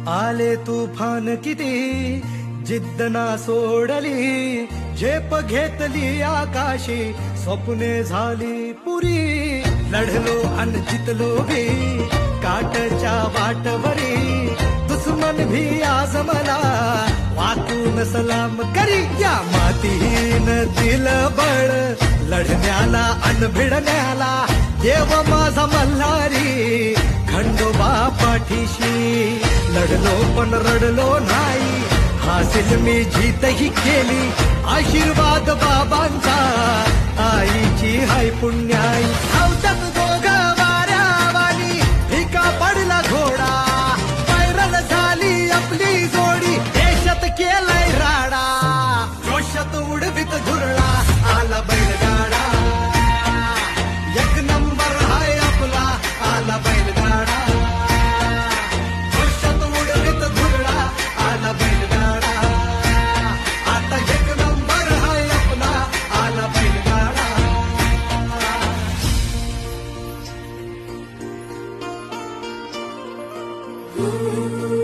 आले तुफान किती जिद्द ना सोडली, झेप घेतली आकाशी, स्वप्ने झाली पुरी. लढलो अन जितलो भी काटच्या वाटवरी, दुश्मन भी आज मला वाकून सलाम करी. या मातीन दिलं बळ लढण्याला अन भिडण्याला, देव माझा मल्हारी खंडोबा पाठीशी. लढलो पण रडलो नाही, हासिल मी जीतही केली, आशीर्वाद बाबांचा आईची हाय पुण्याई. धावतात दोघं वाऱ्यावानी, फिका पडला घोडा, पैरल झाली आपली जोडी, देशात केलाय राडा, जोशात उडवीत धुरळा आला बैलगाडा. एक नंबर हाय आपला आला बैलगाडा, जोशात उडवीत धुरळा आला बैलगाडा. आता एक नंबर हाय आपला आला बैलगाडा. Ooh.